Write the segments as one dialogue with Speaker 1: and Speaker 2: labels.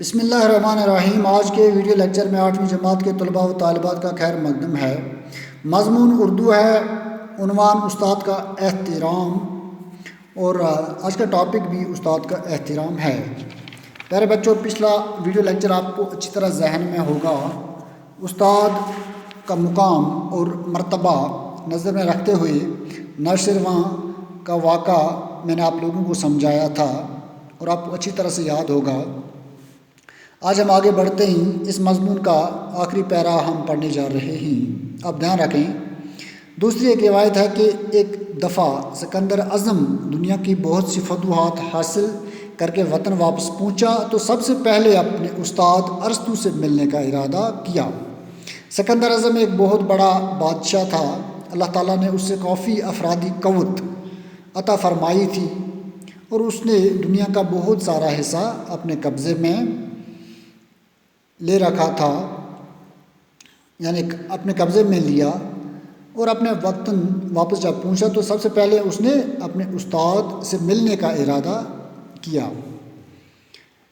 Speaker 1: بسم اللہ الرحمن الرحیم۔ آج کے ویڈیو لیکچر میں 8ویں جماعت کے طلباء و طالبات کا خیر مقدم ہے۔ مضمون اردو ہے، عنوان استاد کا احترام، اور آج کا ٹاپک بھی استاد کا احترام ہے۔ پیارے بچوں، پچھلا ویڈیو لیکچر آپ کو اچھی طرح ذہن میں ہوگا۔ استاد کا مقام اور مرتبہ نظر میں رکھتے ہوئے نرسرواں کا واقعہ میں نے آپ لوگوں کو سمجھایا تھا اور آپ کو اچھی طرح سے یاد ہوگا۔ آج ہم آگے بڑھتے ہیں، اس مضمون کا آخری پیرا ہم پڑھنے جا رہے ہیں۔ اب دھیان رکھیں، دوسری ایک روایت ہے کہ ایک دفعہ سکندر اعظم دنیا کی بہت سی فتوحات حاصل کر کے وطن واپس پہنچا تو سب سے پہلے اپنے استاد ارسطو سے ملنے کا ارادہ کیا۔ سکندر اعظم ایک بہت بڑا بادشاہ تھا۔ اللہ تعالیٰ نے اس سے کافی افرادی قوت عطا فرمائی تھی اور اس نے دنیا کا بہت سارا حصہ اپنے قبضے میں لے رکھا تھا، یعنی اپنے قبضے میں لیا، اور اپنے وطن واپس جب پہنچا تو سب سے پہلے اس نے اپنے استاد سے ملنے کا ارادہ کیا۔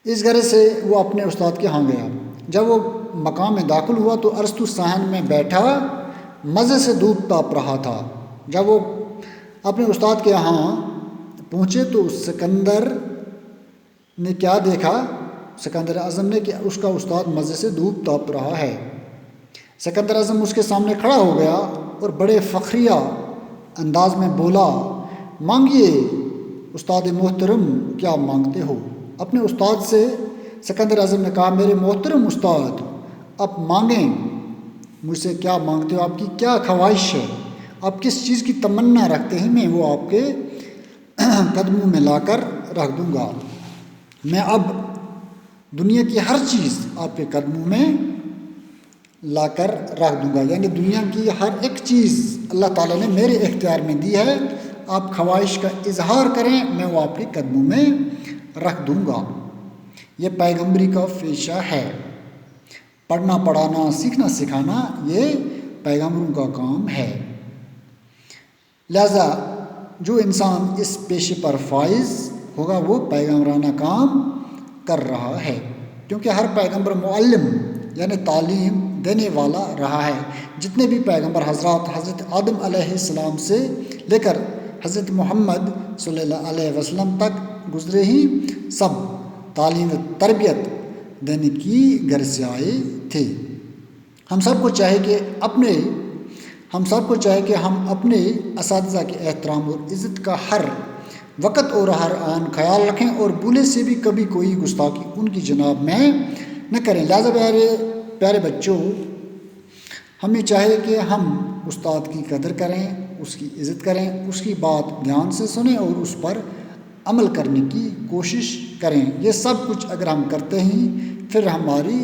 Speaker 1: اس غرض سے وہ اپنے استاد کے ہاں گیا۔ جب وہ مقام میں داخل ہوا تو ارسطو صحن میں بیٹھا مزے سے دودھ تاپ رہا تھا۔ جب وہ اپنے استاد کے ہاں پہنچے تو سکندر نے کیا دیکھا؟ سکندر اعظم نے کہ اس کا استاد مزے سے دودھ تاپ رہا ہے۔ سکندر اعظم اس کے سامنے کھڑا ہو گیا اور بڑے فخریہ انداز میں بولا، مانگیے استاد محترم، کیا مانگتے ہو؟ اپنے استاد سے سکندر اعظم نے کہا، میرے محترم استاد، آپ مانگیں، مجھ سے کیا مانگتے ہو؟ آپ کی کیا خواہش ہے؟ آپ کس چیز کی تمنا رکھتے ہیں؟ میں وہ آپ کے قدموں میں لا کر رکھ دوں گا۔ میں اب دنیا کی ہر چیز آپ کے قدموں میں لا کر رکھ دوں گا، یعنی دنیا کی ہر ایک چیز اللہ تعالیٰ نے میرے اختیار میں دی ہے۔ آپ خواہش کا اظہار کریں، میں وہ آپ کے قدموں میں رکھ دوں گا۔ یہ پیغمبری کا پیشہ ہے۔ پڑھنا پڑھانا، سیکھنا سکھانا یہ پیغمبروں کا کام ہے۔ لہذا جو انسان اس پیشے پر فائز ہوگا وہ پیغمبرانہ کام کر رہا ہے، کیونکہ ہر پیغمبر معلم یعنی تعلیم دینے والا رہا ہے۔ جتنے بھی پیغمبر حضرات حضرت آدم علیہ السلام سے لے کر حضرت محمد صلی اللہ علیہ وسلم تک گزرے ہیں، سب تعلیم و تربیت دینے کی غرض سے آئے تھے۔ ہم سب کو چاہے کہ ہم اپنے اساتذہ کے احترام اور عزت کا ہر وقت اور ہر آن خیال رکھیں اور بھولے سے بھی کبھی کوئی گستاخی ان کی جناب میں نہ کریں۔ لہذا پیارے بچوں، ہمیں چاہیے کہ ہم استاد کی قدر کریں، اس کی عزت کریں، اس کی بات دھیان سے سنیں اور اس پر عمل کرنے کی کوشش کریں۔ یہ سب کچھ اگر ہم کرتے ہیں پھر ہماری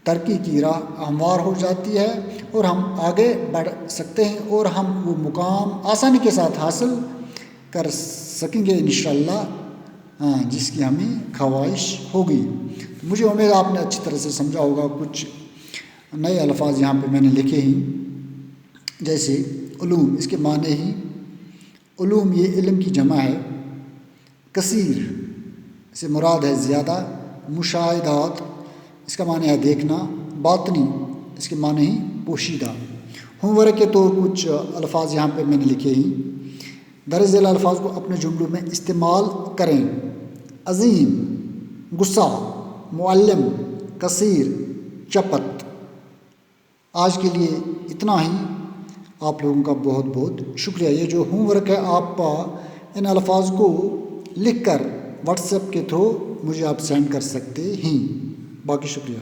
Speaker 1: ترقی کی راہ ہموار ہو جاتی ہے اور ہم آگے بڑھ سکتے ہیں اور ہم وہ مقام آسانی کے ساتھ حاصل کر سکیں گے انشاءاللہ، جس کی ہمیں خواہش ہوگی۔ مجھے امید آپ نے اچھی طرح سے سمجھا ہوگا۔ کچھ نئے الفاظ یہاں پہ میں نے لکھے ہیں، جیسے علوم، اس کے معنی ہی علوم یہ علم کی جمع ہے۔ کثیر سے مراد ہے زیادہ۔ مشاہدات اس کا معنی ہے دیکھنا۔ باطنی اس کے معنی ہی پوشیدہ۔ ہوم ورک کے طور کچھ الفاظ یہاں پہ میں نے لکھے ہیں، درج ذیل الفاظ کو اپنے جملوں میں استعمال کریں۔ عظیم، غصہ، معلم، کثیر، چپت۔ آج کے لیے اتنا ہی۔ آپ لوگوں کا بہت بہت شکریہ۔ یہ جو ہوم ورک ہے آپ ان الفاظ کو لکھ کر واٹس ایپ کے تھرو مجھے آپ سینڈ کر سکتے ہیں۔ باقی شکریہ۔